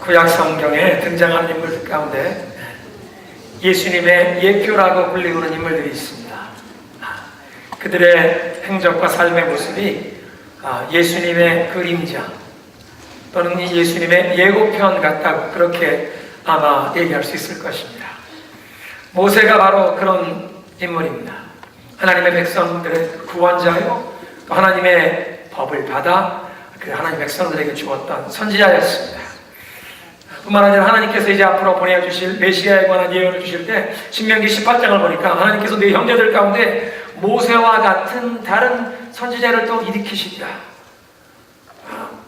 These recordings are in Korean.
구약 성경에 등장하는 인물들 가운데 예수님의 예표라고 불리우는 인물들이 있습니다. 그들의 행적과 삶의 모습이 예수님의 그림자 또는 예수님의 예고편 같다고 그렇게 아마 얘기할 수 있을 것입니다. 모세가 바로 그런 인물입니다. 하나님의 백성들의 구원자요, 또 하나님의 법을 받아 그 하나님의 백성들에게 주었던 선지자였습니다. 뿐만 아니라 하나님께서 이제 앞으로 보내주실 메시아에 관한 예언을 주실 때 신명기 18장을 보니까 하나님께서 네 형제들 가운데 모세와 같은 다른 선지자를 또 일으키시리라.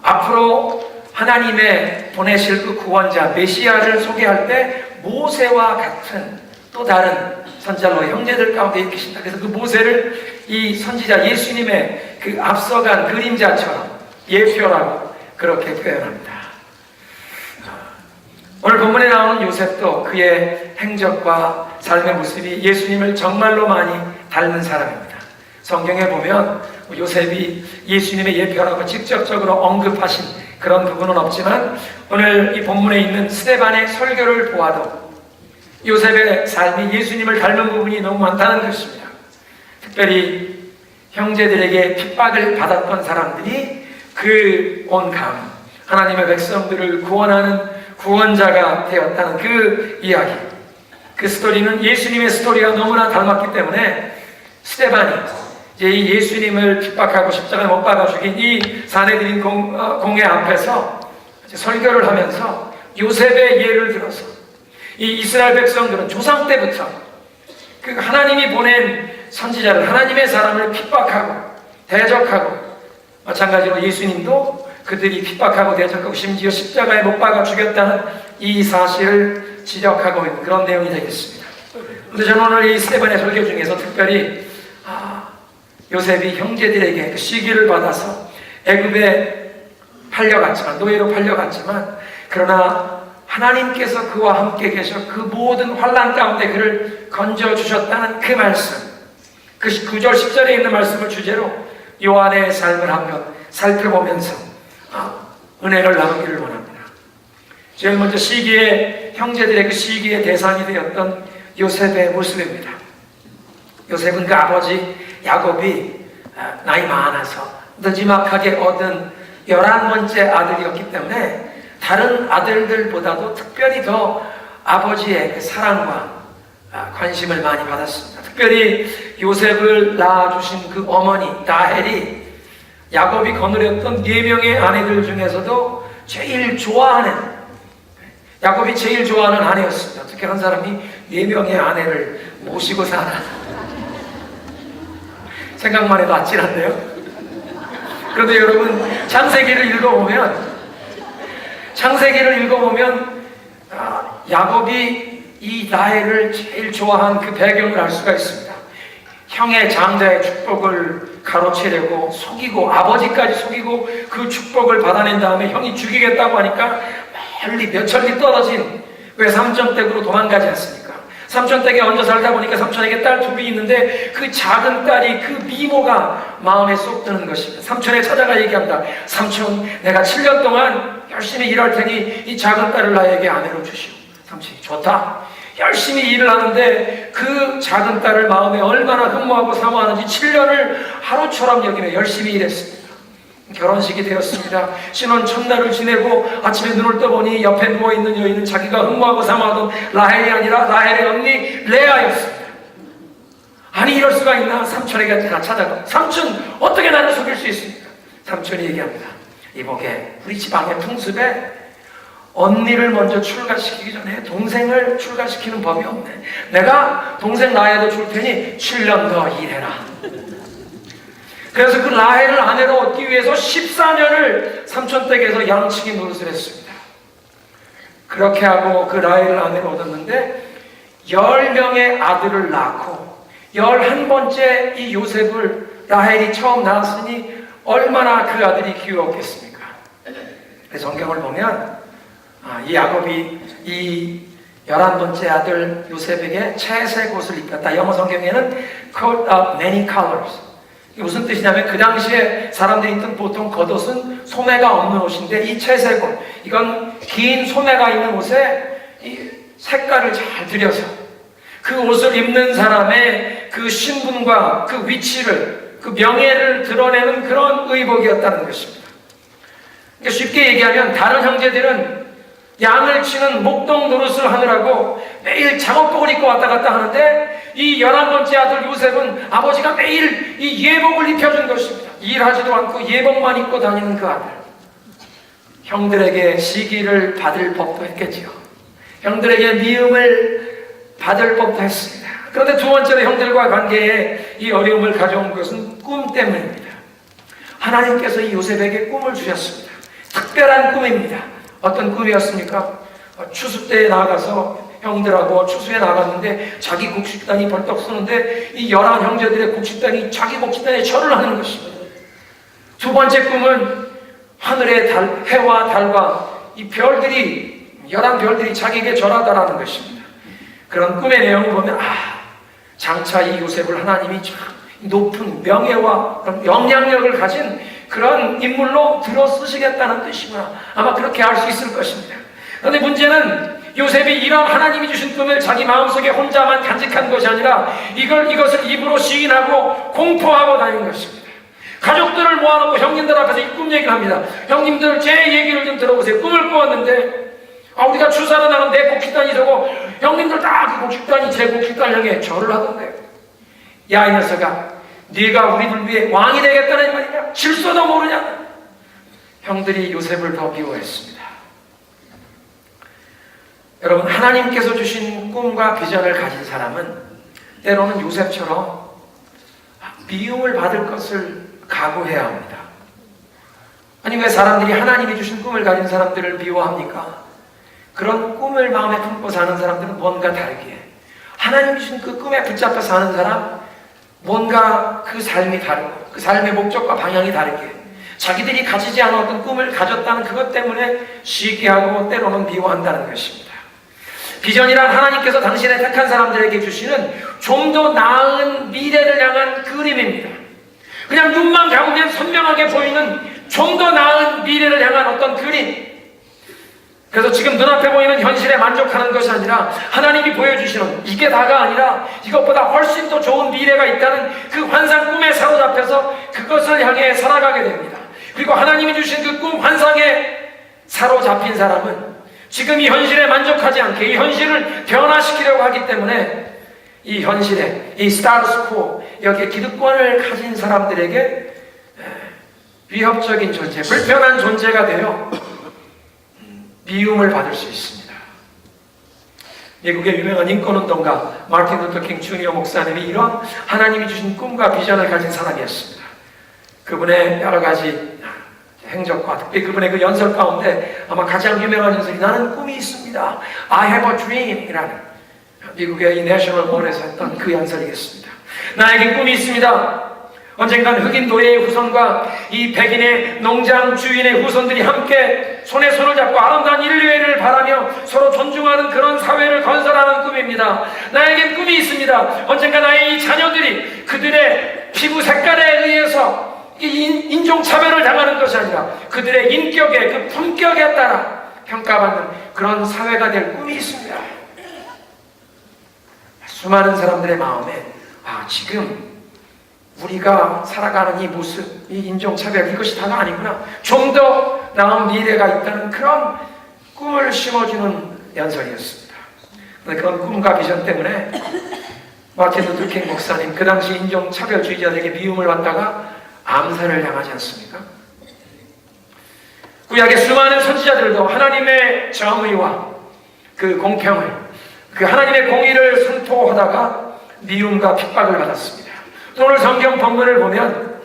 앞으로 하나님의 보내실 그 구원자 메시아를 소개할 때 모세와 같은 또 다른 선지자로 형제들 가운데 일으키신다. 그래서 그 모세를 이 선지자 예수님의 그 앞서간 그림자처럼 예표라고 그렇게 표현합니다. 오늘 본문에 나오는 요셉도 그의 행적과 삶의 모습이 예수님을 정말로 많이 닮은 사람입니다. 성경에 보면 요셉이 예수님의 예표라고 직접적으로 언급하신 그런 부분은 없지만 오늘 이 본문에 있는 스데반의 설교를 보아도 요셉의 삶이 예수님을 닮은 부분이 너무 많다는 것입니다. 특별히 형제들에게 핍박을 받았던 사람들이 그 온 감, 하나님의 백성들을 구원하는 구원자가 되었다는 그 이야기, 그 스토리는 예수님의 스토리가 너무나 닮았기 때문에 스데반이 이제 이 예수님을 핍박하고 십자가에 못 박아 죽인 이 사내들인 공회 앞에서 설교를 하면서 요셉의 예를 들어서 이 이스라엘 백성들은 조상 때부터 그 하나님이 보낸 선지자를, 하나님의 사람을 핍박하고 대적하고, 마찬가지로 예수님도 그들이 핍박하고 대적하고 심지어 십자가에 못 박아 죽였다는 이 사실을 지적하고 있는 그런 내용이 되겠습니다. 그런데 저는 오늘 이 스데반의 설교 중에서 특별히 요셉이 형제들에게 그 시기를 받아서 애굽에 팔려갔지만, 노예로 팔려갔지만, 그러나 하나님께서 그와 함께 계셔 그 모든 환난 가운데 그를 건져주셨다는 그 말씀, 그 9절 10절에 있는 말씀을 주제로 요한의 삶을 한번 살펴보면서 은혜를 나누기를 원합니다. 제일 먼저 시기의 형제들의 그 시기의 대상이 되었던 요셉의 모습입니다. 요셉은 그 아버지 야곱이 나이 많아서 늦지막하게 얻은 11번째 아들이었기 때문에 다른 아들들보다도 특별히 더 아버지의 그 사랑과 관심을 많이 받았습니다. 특별히 요셉을 낳아주신 그 어머니 라헬이 야곱이 거느렸던 4명의 아내들 중에서도 제일 좋아하는, 야곱이 제일 좋아하는 아내였습니다. 어떻게 한 사람이 4명의 아내를 모시고 사나, 생각만 해도 아찔한데요. 그런데 여러분 창세기를 읽어보면 야곱이 이 라헬을 제일 좋아한 그 배경을 알 수가 있습니다. 형의 장자의 축복을 가로채려고 속이고, 아버지까지 속이고 그 축복을 받아낸 다음에 형이 죽이겠다고 하니까 멀리 몇 천리 떨어진 외삼촌 댁으로 도망가지 않습니까? 삼촌 댁에 얹어 살다 보니까 삼촌에게 딸 2이 있는데 그 작은 딸이 그 미모가 마음에 쏙 드는 것입니다. 삼촌에 찾아가 얘기합니다. 삼촌, 내가 7년 동안 열심히 일할 테니 이 작은 딸을 나에게 아내로 주시오. 삼촌이 좋다. 열심히 일을 하는데 그 작은 딸을 마음에 얼마나 흠모하고 사모하는지 7년을 하루처럼 여기며 열심히 일했습니다. 결혼식이 되었습니다. 신혼 첫날을 지내고 아침에 눈을 떠보니 옆에 누워있는 여인은 자기가 흠모하고 사모하던 라헬이 아니라 라헬의 언니 레아였습니다. 아니 이럴 수가 있나? 삼촌에게 찾아가, 삼촌 어떻게 나를 속일 수 있습니까? 삼촌이 얘기합니다. 이보게, 우리 집안의 풍습에 언니를 먼저 출가시키기 전에 동생을 출가시키는 법이 없네. 내가 동생 라헬도 줄 테니 7년 더 일해라. 그래서 그 라헬을 아내로 얻기 위해서 14년을 삼촌 댁에서 양치기 노릇을 했습니다. 그렇게 하고 그 라헬을 아내로 얻었는데 10명의 아들을 낳고 11번째 이 요셉을 라헬이 처음 낳았으니 얼마나 그 아들이 귀여웠겠습니까? 성경을 보면 이 야곱이 이 11번째 아들 요셉에게 채색 옷을 입혔다. 영어 성경에는 coat of many colors. 이게 무슨 뜻이냐면 그 당시에 사람들이 입던 보통 겉옷은 소매가 없는 옷인데 이 채색 옷, 이건 긴 소매가 있는 옷에 이 색깔을 잘 들여서 그 옷을 입는 사람의 그 신분과 그 위치를, 그 명예를 드러내는 그런 의복이었다는 것입니다. 그러니까 쉽게 얘기하면 다른 형제들은 양을 치는 목동 노릇을 하느라고 매일 작업복을 입고 왔다 갔다 하는데 이 11번째 아들 요셉은 아버지가 매일 이 예복을 입혀준 것입니다. 일하지도 않고 예복만 입고 다니는 그 아들. 형들에게 시기를 받을 법도 했겠지요. 형들에게 미움을 받을 법도 했습니다. 그런데 두 번째로 형들과 관계에 이 어려움을 가져온 것은 꿈 때문입니다. 하나님께서 이 요셉에게 꿈을 주셨습니다. 특별한 꿈입니다. 어떤 꿈이었습니까? 추수 때에 나가서 형들하고 추수에 나갔는데 자기 곡식단이 벌떡 서는데 이 11 형제들의 곡식단이 자기 곡식단에 절을 하는 것입니다. 두 번째 꿈은 하늘의 달, 해와 달과 이 별들이 11별들이 자기에게 절하다라는 것입니다. 그런 꿈의 내용을 보면 장차 이 요셉을 하나님이 참 높은 명예와 영향력을 가진 그런 인물로 들어 쓰시겠다는 뜻이구나. 아마 그렇게 알 수 있을 것입니다. 그런데 문제는 요셉이 이런 하나님이 주신 꿈을 자기 마음속에 혼자만 간직한 것이 아니라 이것을 입으로 시인하고 공포하고 다닌 것입니다. 가족들을 모아놓고 형님들 앞에서 이 꿈 얘기를 합니다. 형님들 제 얘기를 좀 들어보세요. 꿈을 꾸었는데 우리가 추사로 나간 내 곡식단이 저고 형님들 다 그 곡식단이 제 곡식단 향해 절을 하던데 야 이 녀석아 네가 우리들 위해 왕이 되겠다는 말이냐? 질서도 모르냐? 형들이 요셉을 더 미워했습니다. 여러분 하나님께서 주신 꿈과 비전을 가진 사람은 때로는 요셉처럼 미움을 받을 것을 각오해야 합니다. 아니 왜 사람들이 하나님이 주신 꿈을 가진 사람들을 미워합니까? 그런 꿈을 마음에 품고 사는 사람들은 뭔가 다르게 하나님이 주신 그 꿈에 붙잡혀 사는 사람 뭔가 그 삶이 다르고 그 삶의 목적과 방향이 다르게 자기들이 가지지 않은 어떤 꿈을 가졌다는 그것 때문에 시기하고 때로는 미워한다는 것입니다. 비전이란 하나님께서 당신의 택한 사람들에게 주시는 좀 더 나은 미래를 향한 그림입니다. 그냥 눈만 감으면 선명하게 보이는 좀 더 나은 미래를 향한 어떤 그림. 그래서 지금 눈앞에 보이는 현실에 만족하는 것이 아니라 하나님이 보여주시는 이게 다가 아니라 이것보다 훨씬 더 좋은 미래가 있다는 그 환상 꿈에 사로잡혀서 그것을 향해 살아가게 됩니다. 그리고 하나님이 주신 그 꿈 환상에 사로잡힌 사람은 지금 이 현실에 만족하지 않게 이 현실을 변화시키려고 하기 때문에 이 현실에 이 스타트스코 여기에 기득권을 가진 사람들에게 위협적인 존재, 불편한 존재가 되어 미움을 받을 수 있습니다. 미국의 유명한 인권운동가 마틴 루터 킹 주니어 목사님이 이런 하나님이 주신 꿈과 비전을 가진 사람이었습니다. 그분의 여러 가지 행적과 특히 그분의 그 연설 가운데 아마 가장 유명한 연설이 나는 꿈이 있습니다. I have a dream 이라는 미국의 이 내셔널 몰에서 했던 그 연설이겠습니다. 나에게 꿈이 있습니다. 언젠간 흑인 노예의 후손과 이 백인의 농장 주인의 후손들이 함께 손에 손을 잡고 아름다운 인류애를 바라며 서로 존중하는 그런 사회를 건설하는 꿈입니다. 나에겐 꿈이 있습니다. 언젠가 나의 이 자녀들이 그들의 피부 색깔에 의해서 인종차별을 당하는 것이 아니라 그들의 인격에 그 품격에 따라 평가받는 그런 사회가 될 꿈이 있습니다. 수많은 사람들의 마음에 지금 우리가 살아가는 이 모습, 이 인종차별 이것이 다가 아니구나. 좀 더 나은 미래가 있다는 그런 꿈을 심어주는 연설이었습니다. 그런 꿈과 비전 때문에 마틴 루터 킹 목사님 그 당시 인종차별주의자들에게 미움을 받다가 암살을 당하지 않습니까? 구약의 수많은 선지자들도 하나님의 정의와 그 공평을 그 하나님의 공의를 선포하다가 미움과 핍박을 받았습니다. 오늘 성경 본문을 보면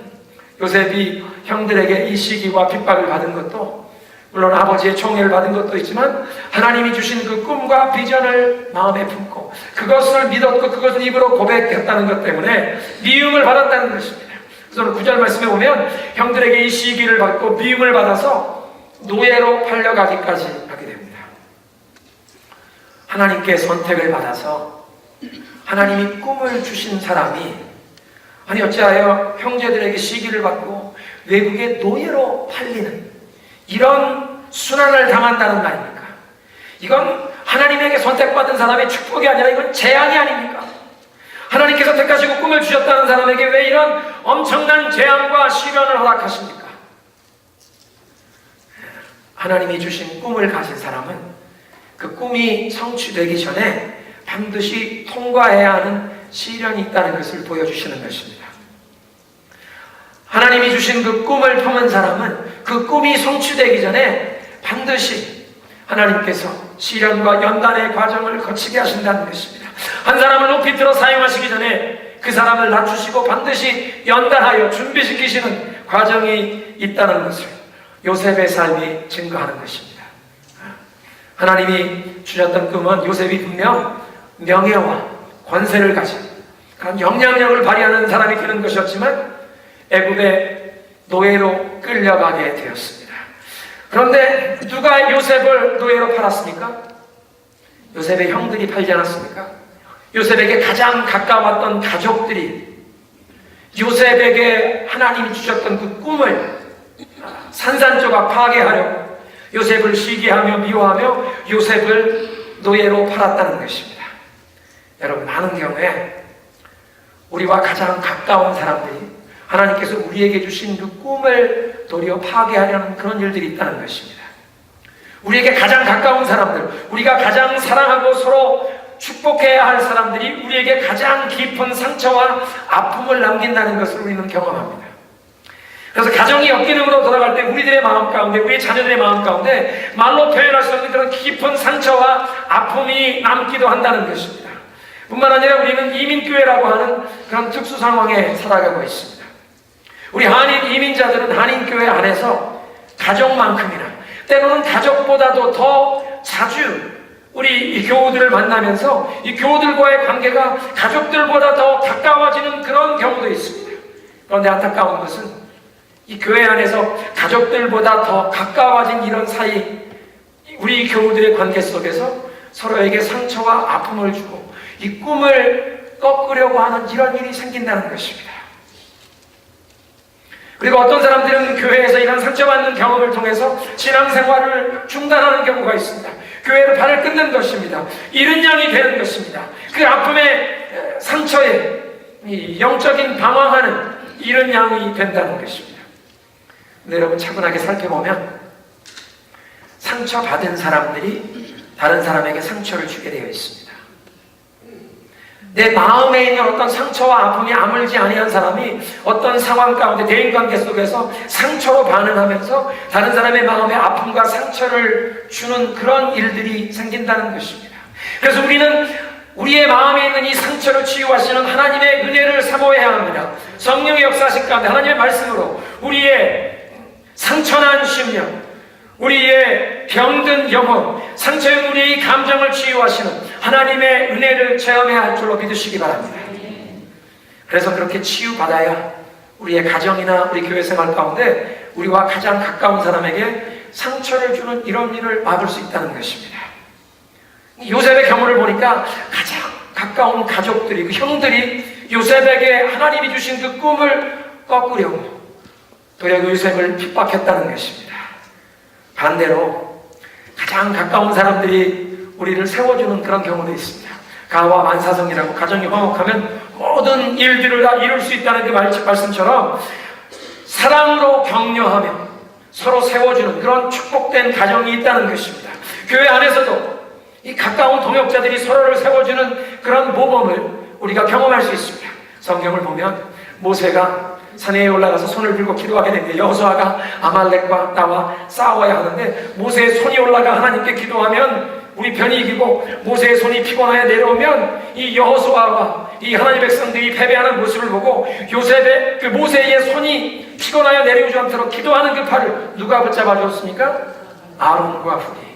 요셉이 형들에게 이 시기와 핍박을 받은 것도 물론 아버지의 총애를 받은 것도 있지만 하나님이 주신 그 꿈과 비전을 마음에 품고 그것을 믿었고 그것을 입으로 고백했다는 것 때문에 미움을 받았다는 것입니다. 그래서 9절 말씀에 보면 형들에게 이 시기를 받고 미움을 받아서 노예로 팔려가기까지 하게 됩니다. 하나님께 선택을 받아서 하나님이 꿈을 주신 사람이 아니 어찌하여 형제들에게 시기를 받고 외국의 노예로 팔리는 이런 순환을 당한다는 말입니까? 이건 하나님에게 선택받은 사람의 축복이 아니라 이건 재앙이 아닙니까? 하나님께서 택하시고 꿈을 주셨다는 사람에게 왜 이런 엄청난 재앙과 시련을 허락하십니까? 하나님이 주신 꿈을 가진 사람은 그 꿈이 성취되기 전에 반드시 통과해야 하는 시련이 있다는 것을 보여주시는 것입니다. 하나님이 주신 그 꿈을 품은 사람은 그 꿈이 성취되기 전에 반드시 하나님께서 시련과 연단의 과정을 거치게 하신다는 것입니다. 한 사람을 높이 들어 사용하시기 전에 그 사람을 낮추시고 반드시 연단하여 준비시키시는 과정이 있다는 것을 요셉의 삶이 증거하는 것입니다. 하나님이 주셨던 꿈은 요셉이 분명 명예와 권세를 가진 그런 영향력을 발휘하는 사람이 되는 것이었지만 애굽의 노예로 끌려가게 되었습니다. 그런데 누가 요셉을 노예로 팔았습니까? 요셉의 형들이 팔지 않았습니까? 요셉에게 가장 가까웠던 가족들이 요셉에게 하나님이 주셨던 그 꿈을 산산조각 파괴하려고 요셉을 시기하며 미워하며 요셉을 노예로 팔았다는 것입니다. 여러분, 많은 경우에 우리와 가장 가까운 사람들이 하나님께서 우리에게 주신 그 꿈을 도리어 파괴하려는 그런 일들이 있다는 것입니다. 우리에게 가장 가까운 사람들, 우리가 가장 사랑하고 서로 축복해야 할 사람들이 우리에게 가장 깊은 상처와 아픔을 남긴다는 것을 우리는 경험합니다. 그래서 가정이 역기능으로 돌아갈 때 우리들의 마음 가운데, 우리의 자녀들의 마음 가운데 말로 표현할 수 없는 그런 깊은 상처와 아픔이 남기도 한다는 것입니다. 뿐만 아니라 우리는 이민교회라고 하는 그런 특수 상황에 살아가고 있습니다. 우리 한인 이민자들은 한인교회 안에서 가족만큼이나 때로는 가족보다도 더 자주 우리 이 교우들을 만나면서 이 교우들과의 관계가 가족들보다 더 가까워지는 그런 경우도 있습니다. 그런데 안타까운 것은 이 교회 안에서 가족들보다 더 가까워진 이런 사이, 우리 교우들의 관계 속에서 서로에게 상처와 아픔을 주고 이 꿈을 꺾으려고 하는 이런 일이 생긴다는 것입니다. 그리고 어떤 사람들은 교회에서 이런 상처받는 경험을 통해서 신앙생활을 중단하는 경우가 있습니다. 교회를 발을 끊는 것입니다. 잃은 양이 되는 것입니다. 그 아픔의 상처에 영적인 방황하는 잃은 양이 된다는 것입니다. 근데 여러분, 차분하게 살펴보면 상처받은 사람들이 다른 사람에게 상처를 주게 되어 있습니다. 내 마음에 있는 어떤 상처와 아픔이 아물지 아니한 사람이 어떤 상황 가운데 대인관계 속에서 상처로 반응하면서 다른 사람의 마음에 아픔과 상처를 주는 그런 일들이 생긴다는 것입니다. 그래서 우리는 우리의 마음에 있는 이 상처를 치유하시는 하나님의 은혜를 사모해야 합니다. 성령의 역사하신 가운데 하나님의 말씀으로 우리의 상처난 심령, 우리의 병든 영혼, 상처인 우리의 감정을 치유하시는 하나님의 은혜를 체험해야 할 줄로 믿으시기 바랍니다. 그래서 그렇게 치유받아야 우리의 가정이나 우리 교회 생활 가운데 우리와 가장 가까운 사람에게 상처를 주는 이런 일을 막을 수 있다는 것입니다. 요셉의 경우를 보니까 가장 가까운 가족들이, 그 형들이 요셉에게 하나님이 주신 그 꿈을 꺾으려고 도리어 요셉을 핍박했다는 것입니다. 반대로 가장 가까운 사람들이 우리를 세워주는 그런 경우도 있습니다. 가와 만사성이라고 가정이 화목하면 모든 일들을 다 이룰 수 있다는 그 말씀처럼 사랑으로 격려하며 서로 세워주는 그런 축복된 가정이 있다는 것입니다. 교회 안에서도 이 가까운 동역자들이 서로를 세워주는 그런 모범을 우리가 경험할 수 있습니다. 성경을 보면 모세가 산에 올라가서 손을 들고 기도하게 되는데 여호수아가 아말렉과 나와 싸워야 하는데 모세의 손이 올라가 하나님께 기도하면 우리 편이 이기고 모세의 손이 피곤하여 내려오면 이 여호수아와 이 하나님의 백성들이 패배하는 모습을 보고 요셉의 그 모세의 손이 피곤하여 내려오지 않도록 기도하는 그 팔을 누가 붙잡아 줬습니까? 아론과 훌이.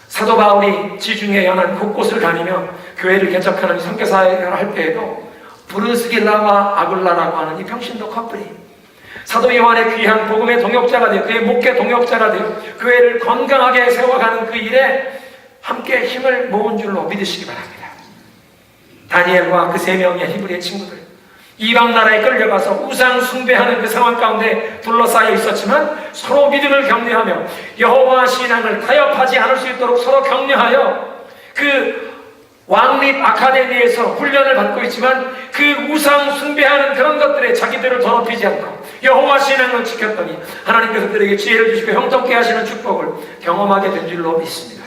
사도 바울이 지중해 연안 곳곳을 다니며 교회를 개척하는 선교사를 할 때에도 브르스길라와 아굴라라고 하는 이 평신도 커플이 사도 요한의 귀한 복음의 동역자가 되어 그의 목회 동역자가 되어 교회를 건강하게 세워가는 그 일에 함께 힘을 모은 줄로 믿으시기 바랍니다. 다니엘과 그 3명의 히브리의 친구들, 이방 나라에 끌려가서 우상 숭배하는 그 상황 가운데 둘러싸여 있었지만 서로 믿음을 격려하며 여호와 신앙을 타협하지 않을 수 있도록 서로 격려하여 그 왕립 아카데미에서 훈련을 받고 있지만 그 우상 숭배하는 그런 것들에 자기들을 더럽히지 않고 여호와 신앙을 지켰더니 하나님께서 그들에게 지혜를 주시고 형통케 하시는 축복을 경험하게 된 줄로 믿습니다.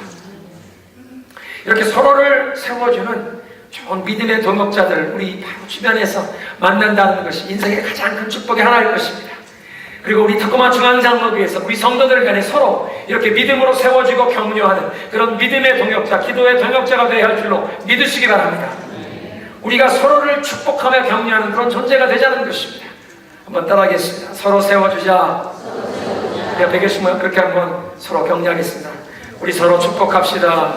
이렇게 서로를 세워주는 좋은 믿음의 동역자들을 우리 바로 주변에서 만난다는 것이 인생의 가장 큰 축복의 하나일 것입니다. 그리고 우리 특고마 중앙장로교에서 우리 성도들 간에 서로 이렇게 믿음으로 세워지고 격려하는 그런 믿음의 동역자, 기도의 동역자가 되어야 할 줄로 믿으시기 바랍니다. 우리가 서로를 축복하며 격려하는 그런 존재가 되자는 것입니다. 한번 따라하겠습니다. 서로 세워주자. 우리 앞에 계시면 그렇게 한번 서로 격려하겠습니다. 우리 서로 축복합시다.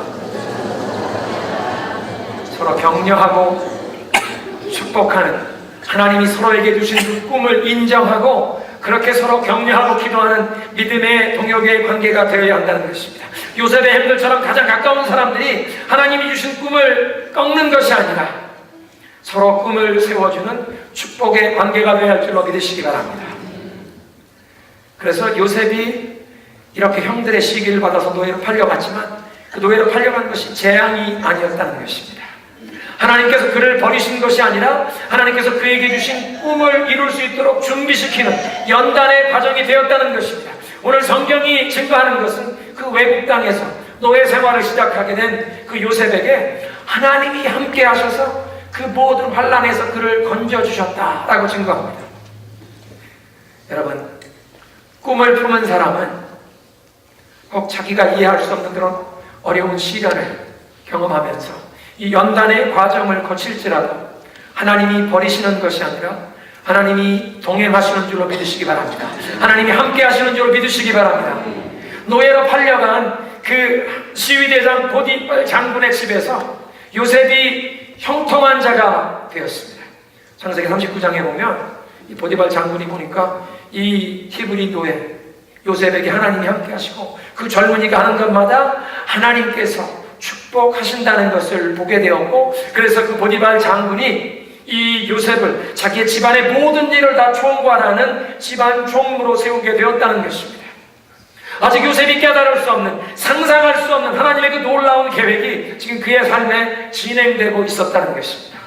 서로 격려하고 축복하는, 하나님이 서로에게 주신 그 꿈을 인정하고 그렇게 서로 격려하고 기도하는 믿음의 동역의 관계가 되어야 한다는 것입니다. 요셉의 형들처럼 가장 가까운 사람들이 하나님이 주신 꿈을 꺾는 것이 아니라 서로 꿈을 세워주는 축복의 관계가 되어야 할 줄로 믿으시기 바랍니다. 그래서 요셉이 이렇게 형들의 시기를 받아서 노예로 팔려갔지만 그 노예로 팔려간 것이 재앙이 아니었다는 것입니다. 하나님께서 그를 버리신 것이 아니라 하나님께서 그에게 주신 꿈을 이룰 수 있도록 준비시키는 연단의 과정이 되었다는 것입니다. 오늘 성경이 증거하는 것은 그 외국 땅에서 노예 생활을 시작하게 된 그 요셉에게 하나님이 함께 하셔서 그 모든 환난에서 그를 건져주셨다라고 증거합니다. 여러분, 꿈을 품은 사람은 꼭 자기가 이해할 수 없는 그런 어려운 시련을 경험하면서 이 연단의 과정을 거칠지라도 하나님이 버리시는 것이 아니라 하나님이 동행하시는 줄로 믿으시기 바랍니다. 하나님이 함께 하시는 줄로 믿으시기 바랍니다. 노예로 팔려간 그 시위대장 보디발 장군의 집에서 요셉이 형통한 자가 되었습니다. 창세기 39장에 보면 이 보디발 장군이 보니까 이 히브리 노예 요셉에게 하나님이 함께 하시고 그 젊은이가 하는 것마다 하나님께서 축복하신다는 것을 보게 되었고, 그래서 그 보디발 장군이 이 요셉을 자기의 집안의 모든 일을 다 총괄하는 집안 총무로 세우게 되었다는 것입니다. 아직 요셉이 깨달을 수 없는, 상상할 수 없는 하나님의 그 놀라운 계획이 지금 그의 삶에 진행되고 있었다는 것입니다.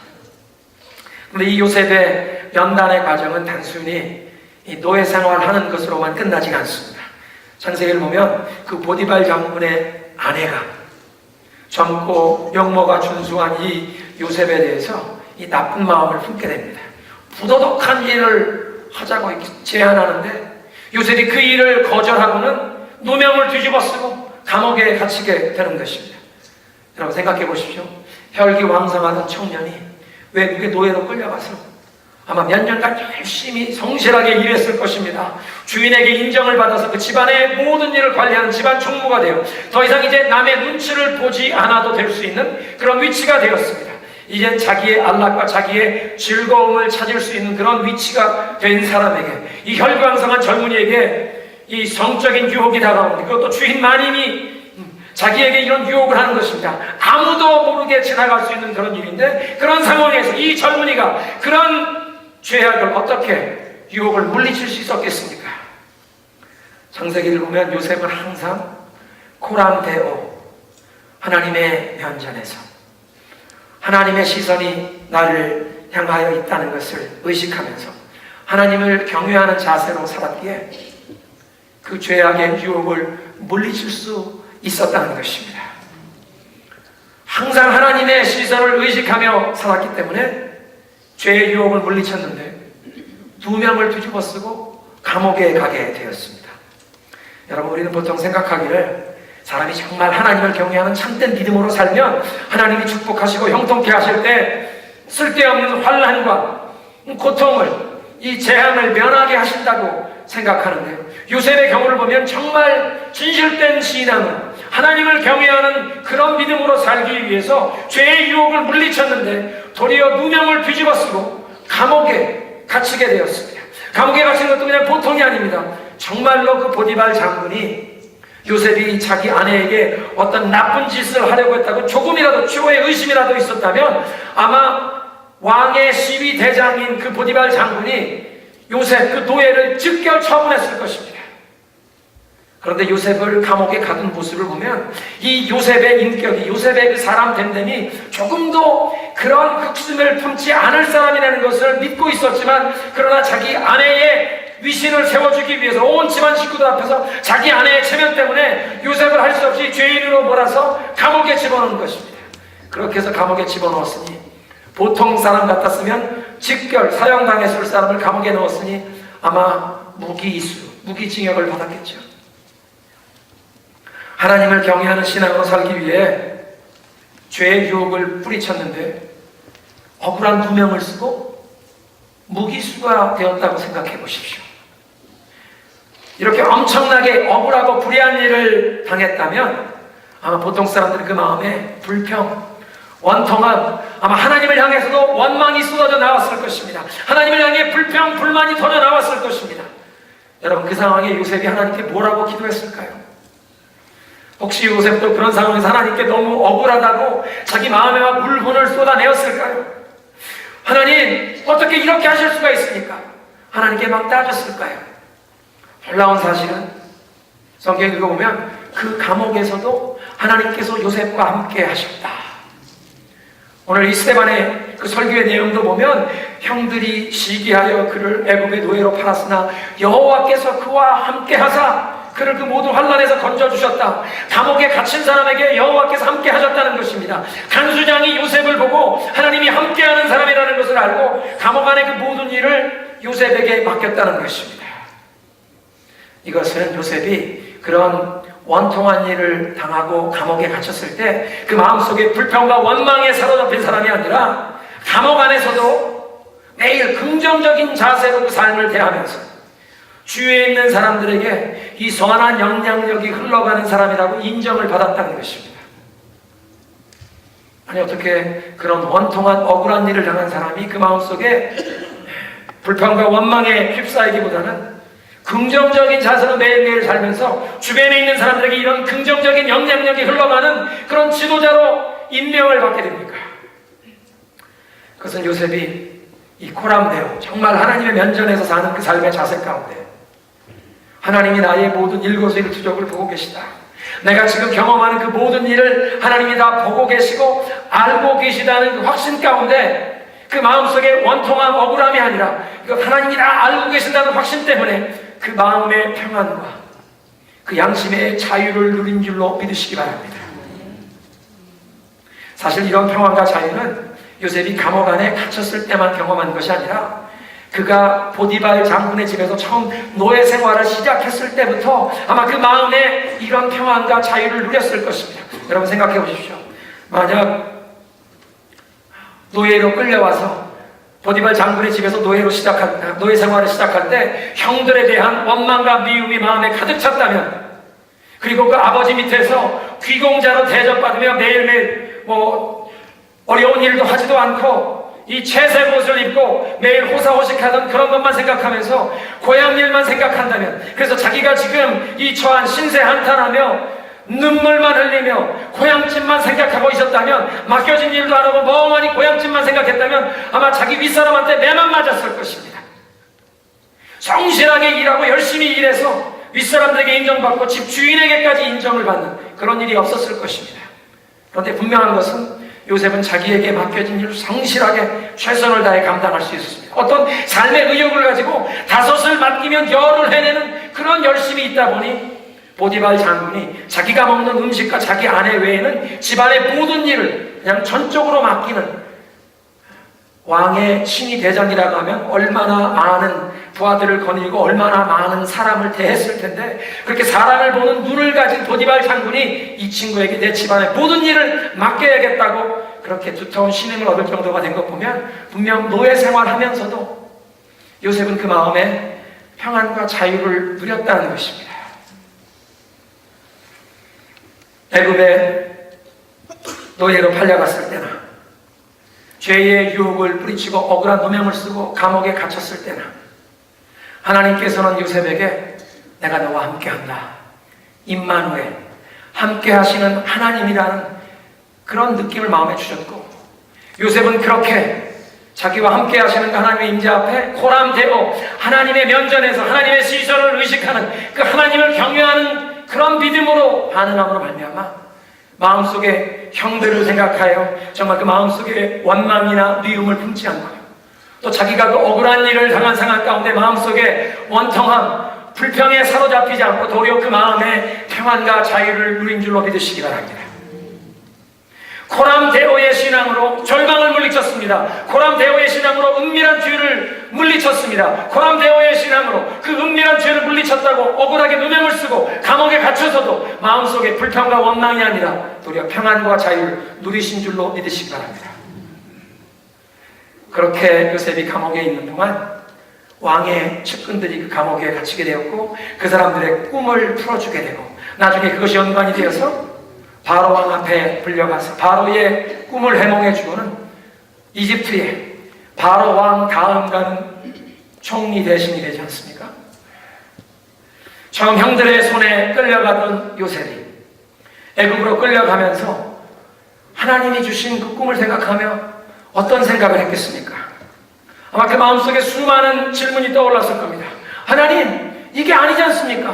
그런데 이 요셉의 연단의 과정은 단순히 이 노예 생활하는 것으로만 끝나지 않습니다. 창세기를 보면 그 보디발 장군의 아내가 젊고 명모가 준수한 이 요셉에 대해서 이 나쁜 마음을 품게 됩니다. 부도덕한 일을 하자고 제안하는데 요셉이 그 일을 거절하고는 누명을 뒤집어 쓰고 감옥에 갇히게 되는 것입니다. 여러분 생각해 보십시오. 혈기왕성하던 청년이 외국의 노예로 끌려가서 아마 몇 년간 열심히 성실하게 일했을 것입니다. 주인에게 인정을 받아서 그 집안의 모든 일을 관리하는 집안 총무가 되어 더 이상 이제 남의 눈치를 보지 않아도 될 수 있는 그런 위치가 되었습니다. 이젠 자기의 안락과 자기의 즐거움을 찾을 수 있는 그런 위치가 된 사람에게, 이 혈기왕성한 젊은이에게 이 성적인 유혹이 다가오는데, 그것도 주인 마님이 자기에게 이런 유혹을 하는 것입니다. 아무도 모르게 지나갈 수 있는 그런 일인데, 그런 상황에서 이 젊은이가 그런 죄악을 어떻게 유혹을 물리칠 수 있었겠습니까? 창세기를 보면 요셉은 항상 코랑데오, 하나님의 면전에서 하나님의 시선이 나를 향하여 있다는 것을 의식하면서 하나님을 경외하는 자세로 살았기에 그 죄악의 유혹을 물리칠 수 있었다는 것입니다. 항상 하나님의 시선을 의식하며 살았기 때문에 죄의 유혹을 물리쳤는데 누명을 뒤집어 쓰고 감옥에 가게 되었습니다. 여러분, 우리는 보통 생각하기를 사람이 정말 하나님을 경외하는 참된 믿음으로 살면 하나님이 축복하시고 형통케 하실 때 쓸데없는 환난과 고통을, 이 재앙을 면하게 하신다고 생각하는데요, 요셉의 경우를 보면 정말 진실된 신앙은 하나님을 경외하는 그런 믿음으로 살기 위해서 죄의 유혹을 물리쳤는데 도리어 누명을 뒤집어 쓰고 감옥에 갇히게 되었습니다. 감옥에 갇힌 것도 그냥 보통이 아닙니다. 정말로 그 보디발 장군이 요셉이 자기 아내에게 어떤 나쁜 짓을 하려고 했다고 조금이라도 추호의 의심이라도 있었다면 아마 왕의 시위 대장인 그 보디발 장군이 요셉 그 노예를 즉결 처분했을 것입니다. 그런데 요셉을 감옥에 가둔 모습을 보면 이 요셉의 인격이, 요셉의 그 사람 됨됨이 조금도 그런 흑수을 품지 않을 사람이라는 것을 믿고 있었지만, 그러나 자기 아내의 위신을 세워주기 위해서 온 집안 식구들 앞에서 자기 아내의 체면 때문에 요셉을 할 수 없이 죄인으로 몰아서 감옥에 집어넣은 것입니다. 그렇게 해서 감옥에 집어넣었으니, 보통 사람 같았으면 즉결 사형당했을 사람을 감옥에 넣었으니 아마 무기징역을 받았겠죠. 하나님을 경외하는 신앙으로 살기 위해 죄의 유혹을 뿌리쳤는데 억울한 누명을 쓰고 무기수가 되었다고 생각해 보십시오. 이렇게 엄청나게 억울하고 불의한 일을 당했다면 아마 보통 사람들은 그 마음에 불평, 원통함, 아마 하나님을 향해서도 원망이 쏟아져 나왔을 것입니다. 하나님을 향해 불평, 불만이 터져 나왔을 것입니다. 여러분, 그 상황에 요셉이 하나님께 뭐라고 기도했을까요? 혹시 요셉도 그런 상황에서 하나님께 너무 억울하다고 자기 마음에 막 울분을 쏟아내었을까요? 하나님, 어떻게 이렇게 하실 수가 있습니까? 하나님께 막 따졌을까요? 놀라운 사실은 성경 읽어보면 그 감옥에서도 하나님께서 요셉과 함께 하셨다. 오늘 이 스데반의 그 설교의 내용도 보면 형들이 시기하여 그를 애굽의 노예로 팔았으나 여호와께서 그와 함께 하사 그를 그 모든 환난에서 건져주셨다. 감옥에 갇힌 사람에게 여호와께서 함께 하셨다는 것입니다. 간수장이 요셉을 보고 하나님이 함께하는 사람이라는 것을 알고 감옥 안의 그 모든 일을 요셉에게 맡겼다는 것입니다. 이것은 요셉이 그런 원통한 일을 당하고 감옥에 갇혔을 때 그 마음속에 불평과 원망에 사로잡힌 사람이 아니라 감옥 안에서도 매일 긍정적인 자세로 그 삶을 대하면서 주위에 있는 사람들에게 이 선한 영향력이 흘러가는 사람이라고 인정을 받았다는 것입니다. 아니, 어떻게 그런 원통한 억울한 일을 당한 사람이 그 마음속에 불평과 원망에 휩싸이기보다는 긍정적인 자세로 매일매일 살면서 주변에 있는 사람들에게 이런 긍정적인 영향력이 흘러가는 그런 지도자로 임명을 받게 됩니까? 그것은 요셉이 이 코람대로 정말 하나님의 면전에서 사는 그 삶의 자세 가운데 하나님이 나의 모든 일거수일투족을 보고 계시다. 내가 지금 경험하는 그 모든 일을 하나님이 다 보고 계시고 알고 계시다는 그 확신 가운데 그 마음속에 원통한 억울함이 아니라 하나님이 다 알고 계신다는 확신 때문에 그 마음의 평안과 그 양심의 자유를 누린 줄로 믿으시기 바랍니다. 사실 이런 평안과 자유는 요셉이 감옥 안에 갇혔을 때만 경험한 것이 아니라 그가 보디발 장군의 집에서 처음 노예 생활을 시작했을 때부터 아마 그 마음에 이런 평안과 자유를 누렸을 것입니다. 여러분 생각해 보십시오. 만약 노예로 끌려와서 보디발 장군의 집에서 노예 생활을 시작할 때 형들에 대한 원망과 미움이 마음에 가득 찼다면, 그리고 그 아버지 밑에서 귀공자로 대접받으며 매일매일 어려운 일도 하지도 않고 이 채색 옷을 입고 매일 호사호식하던 그런 것만 생각하면서 고향 일만 생각한다면, 그래서 자기가 지금 이 처한 신세 한탄하며 눈물만 흘리며 고향집만 생각하고 있었다면, 맡겨진 일도 안 하고 멍하니 고향집만 생각했다면 아마 자기 윗사람한테 매만 맞았을 것입니다. 성실하게 일하고 열심히 일해서 윗사람들에게 인정받고 집 주인에게까지 인정을 받는 그런 일이 없었을 것입니다. 그런데 분명한 것은 요셉은 자기에게 맡겨진 일을 성실하게 최선을 다해 감당할 수 있었습니다. 어떤 삶의 의욕을 가지고 다섯을 맡기면 열을 해내는 그런 열심이 있다 보니 보디발 장군이 자기가 먹는 음식과 자기 아내 외에는 집안의 모든 일을 그냥 전적으로 맡기는, 왕의 친위 대장이라고 하면 얼마나 많은 부하들을 거느리고 얼마나 많은 사람을 대했을 텐데, 그렇게 사람을 보는 눈을 가진 보디발 장군이 이 친구에게 내 집안의 모든 일을 맡겨야겠다고 그렇게 두터운 신임을 얻을 정도가 된 것 보면 분명 노예 생활하면서도 요셉은 그 마음에 평안과 자유를 누렸다는 것입니다. 애굽에 노예로 팔려갔을 때나, 죄의 유혹을 뿌리치고 억울한 누명을 쓰고 감옥에 갇혔을 때나, 하나님께서는 요셉에게 내가 너와 함께한다, 임마누엘, 함께 하시는 하나님이라는 그런 느낌을 마음에 주셨고, 요셉은 그렇게 자기와 함께 하시는 그 하나님의 임재 앞에 코람데오, 하나님의 면전에서 하나님의 시선을 의식하는 그 하나님을 경외하는 그런 믿음으로 반응함으로 말미암아 마음속에 형들을 생각하여 정말 그 마음속에 원망이나 미움을 품지 않고요, 또 자기가 그 억울한 일을 당한 상황 가운데 마음속에 원통함, 불평에 사로잡히지 않고 도리어 그 마음에 평안과 자유를 누린 줄로 믿으시기 바랍니다. 코람데오의 신앙으로 절망을 물리쳤습니다. 코람데오의 신앙으로 은밀한 죄를 물리쳤습니다. 코람데오의 신앙으로 그 은밀한 죄를 물리쳤다고 억울하게 누명을 쓰고 감옥에 갇혀서도 마음속에 불평과 원망이 아니라 도리어 평안과 자유를 누리신 줄로 믿으시기 바랍니다. 그렇게 요셉이 감옥에 있는 동안 왕의 측근들이 그 감옥에 갇히게 되었고 그 사람들의 꿈을 풀어주게 되고 나중에 그것이 연관이 되어서 바로 왕 앞에 불려가서 바로의 꿈을 해몽해주고는 이집트의 바로 왕 다음 가는 총리 대신이 되지 않습니까? 처음 형들의 손에 끌려가던 요셉이 애굽으로 끌려가면서 하나님이 주신 그 꿈을 생각하며 어떤 생각을 했겠습니까? 아마 그 마음속에 수많은 질문이 떠올랐을 겁니다. 하나님, 이게 아니지 않습니까?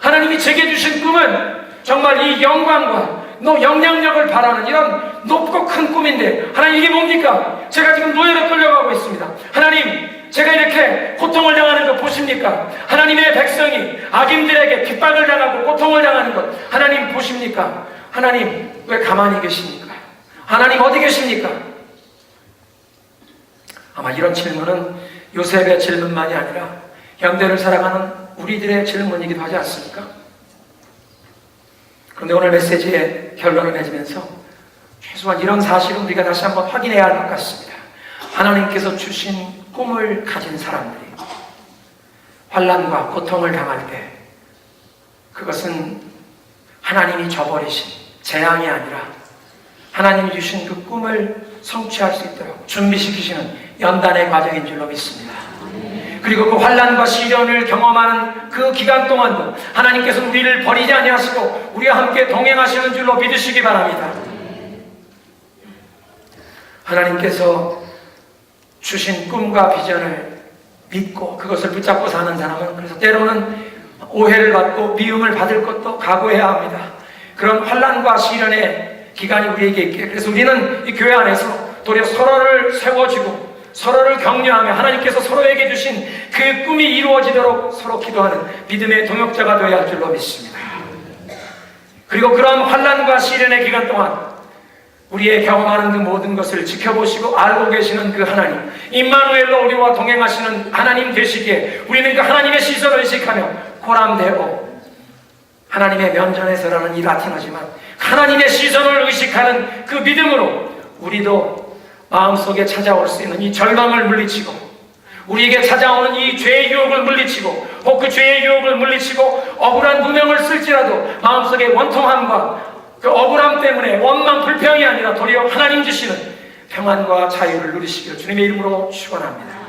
하나님이 제게 주신 꿈은 정말 이 영광과 영향력을 바라는 이런 높고 큰 꿈인데 하나님, 이게 뭡니까? 제가 지금 노예로 끌려가고 있습니다. 하나님, 제가 이렇게 고통을 당하는 거 보십니까? 하나님의 백성이 악인들에게 핍박을 당하고 고통을 당하는 것 하나님 보십니까? 하나님, 왜 가만히 계십니까? 하나님 어디 계십니까? 아마 이런 질문은 요셉의 질문만이 아니라 현대를 살아가는 우리들의 질문이기도 하지 않습니까? 그런데 오늘 메시지의 결론을 맺으면서 최소한 이런 사실은 우리가 다시 한번 확인해야 할 것 같습니다. 하나님께서 주신 꿈을 가진 사람들이 환난과 고통을 당할 때 그것은 하나님이 저버리신 재앙이 아니라 하나님이 주신 그 꿈을 성취할 수 있도록 준비시키시는 연단의 과정인 줄로 믿습니다. 그리고 그 환난과 시련을 경험하는 그 기간 동안도 하나님께서 우리를 버리지 아니하시고 우리와 함께 동행하시는 줄로 믿으시기 바랍니다. 하나님께서 주신 꿈과 비전을 믿고 그것을 붙잡고 사는 사람은 그래서 때로는 오해를 받고 미움을 받을 것도 각오해야 합니다. 그런 환난과 시련의 기간이 우리에게 있기에 그래서 우리는 이 교회 안에서 도리어 서로를 세워주고 서로를 격려하며 하나님께서 서로에게 주신 그 꿈이 이루어지도록 서로 기도하는 믿음의 동역자가 되어야 할 줄로 믿습니다. 그리고 그런 환난과 시련의 기간 동안 우리의 경험하는 그 모든 것을 지켜보시고 알고 계시는 그 하나님, 임마누엘로 우리와 동행하시는 하나님 되시기에 우리는 그 하나님의 시선을 의식하며 코람데오, 하나님의 면전에서라는 이 라틴어지만 하나님의 시선을 의식하는 그 믿음으로 우리도 마음속에 찾아올 수 있는 이 절망을 물리치고 우리에게 찾아오는 이 죄의 유혹을 물리치고 혹 그 죄의 유혹을 물리치고 억울한 누명을 쓸지라도 마음속에 원통함과 그 억울함 때문에 원망 불평이 아니라 도리어 하나님 주시는 평안과 자유를 누리시기를 주님의 이름으로 축원합니다.